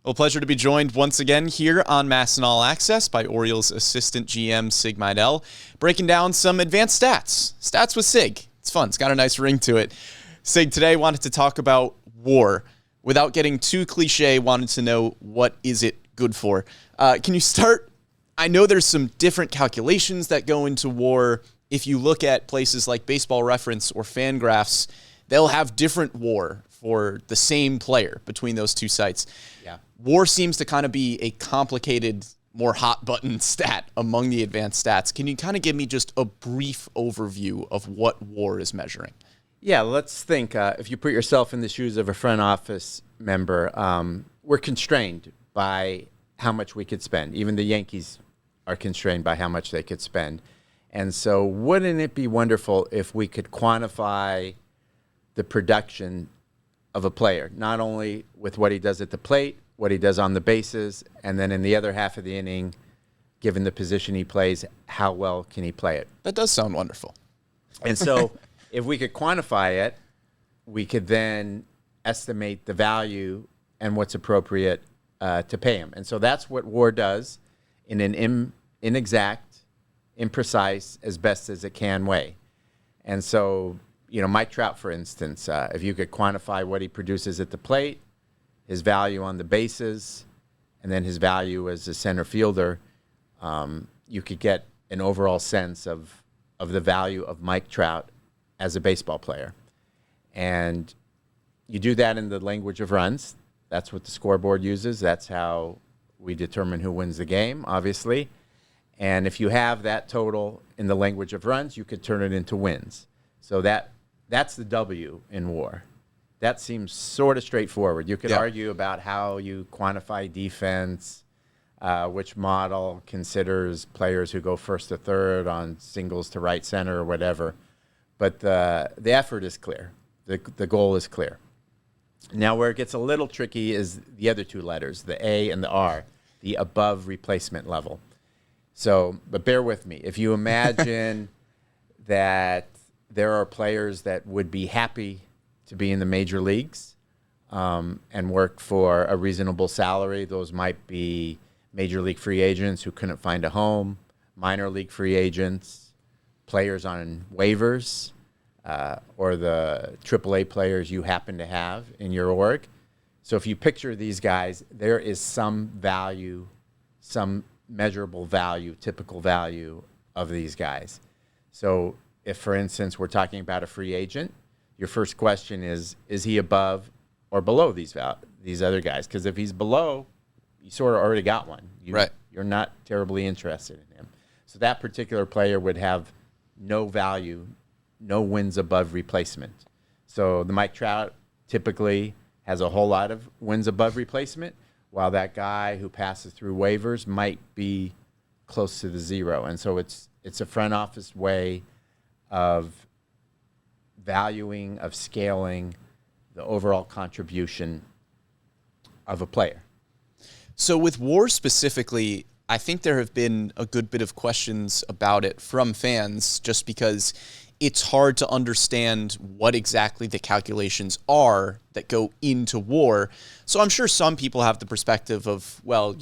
Well, pleasure to be joined once again here on MASN All Access by Orioles assistant GM Sig Mejdal, breaking down some advanced stats. Stats with Sig. It's fun. It's got a nice ring to it. Sig, today wanted to talk about WAR. Without getting too cliche, wanted to know, what is it good for? Can you start? I know there's some different calculations that go into WAR. If you look at places like Baseball Reference or Fangraphs, they'll have different WAR for the same player between those two sites. Yeah. WAR seems to kind of be a complicated, more hot-button stat among the advanced stats. Can you kind of give me just a brief overview of what WAR is measuring? Yeah, let's think. If you put yourself in the shoes of a front office member, we're constrained by how much we could spend. Even the Yankees are constrained by how much they could spend. And so wouldn't it be wonderful if we could quantify the production of a player, not only with what he does at the plate, what he does on the bases, and then in the other half of the inning, given the position he plays, how well can he play it? That does sound wonderful. And so if we could quantify it, we could then estimate the value and what's appropriate to pay him. And so that's what WAR does in an inexact, imprecise, as best as it can way. And so, Mike Trout, for instance, if you could quantify what he produces at the plate, his value on the bases, and then his value as a center fielder, you could get an overall sense of the value of Mike Trout as a baseball player. And you do that in the language of runs. That's what the scoreboard uses. That's how we determine who wins the game, obviously. And if you have that total in the language of runs, you could turn it into wins. So that's the W in WAR. That seems sort of straightforward. You could argue about how you quantify defense, which model considers players who go first to third on singles to right center or whatever. But the effort is clear. The goal is clear. Now, where it gets a little tricky is the other two letters, the A and the R, the above replacement level. So, but bear with me. If you imagine that there are players that would be happy to be in the major leagues and work for a reasonable salary, those might be major league free agents who couldn't find a home, minor league free agents, players on waivers, or the AAA players you happen to have in your org. So if you picture these guys, there is some value, some measurable value, typical value of these guys. So if, for instance, we're talking about a free agent, your first question is he above or below these other guys? Because if he's below, you sort of already got one. You're not terribly interested in him. So that particular player would have no value, no wins above replacement. So the Mike Trout typically has a whole lot of wins above replacement, while that guy who passes through waivers might be close to the zero. And so it's a front office way of valuing, of scaling the overall contribution of a player. So with WAR specifically, I think there have been a good bit of questions about it from fans, just because it's hard to understand what exactly the calculations are that go into WAR. So I'm sure some people have the perspective of, well,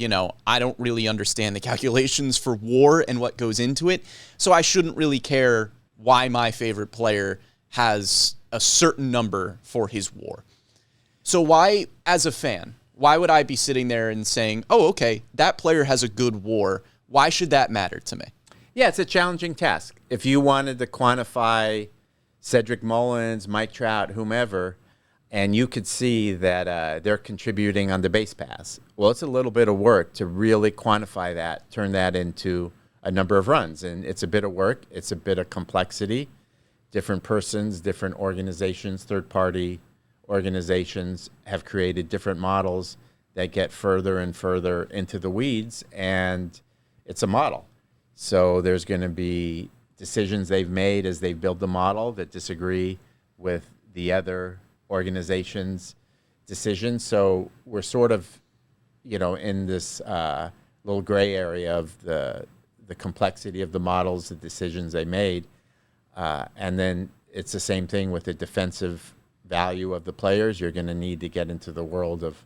I don't really understand the calculations for WAR and what goes into it, so I shouldn't really care why my favorite player has a certain number for his WAR. So why, as a fan, why would I be sitting there and saying, oh, okay, that player has a good WAR. Why should that matter to me? Yeah, it's a challenging task. If you wanted to quantify Cedric Mullins, Mike Trout, whomever, and you could see that they're contributing on the base pass, well, it's a little bit of work to really quantify that, turn that into a number of runs. And it's a bit of work. It's a bit of complexity. Different persons, different organizations, third-party organizations have created different models that get further and further into the weeds, and it's a model. So there's going to be decisions they've made as they build the model that disagree with the other organization's decisions. So we're sort of, in this little gray area of the complexity of the models, the decisions they made. And then it's the same thing with the defensive value of the players. You're going to need to get into the world of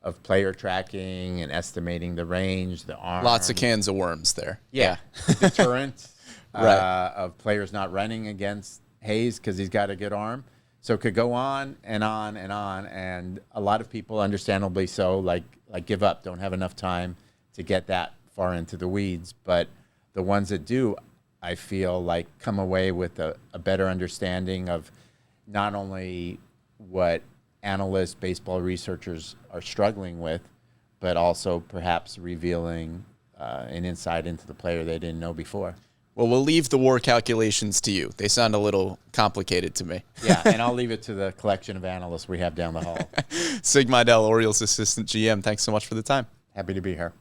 of player tracking and estimating the range, the arm. Lots of cans of worms there. Yeah. Deterrent Right. of players not running against Hayes because he's got a good arm. So it could go on and on and on. And a lot of people, understandably so, like give up, don't have enough time to get that far into the weeds. But the ones that do, I feel like come away with a better understanding of not only what analysts, baseball researchers are struggling with, but also perhaps revealing an insight into the player they didn't know before. Well, we'll leave the WAR calculations to you. They sound a little complicated to me. Yeah, and I'll leave it to the collection of analysts we have down the hall. Sig Mejdal, Orioles assistant GM, thanks so much for the time. Happy to be here.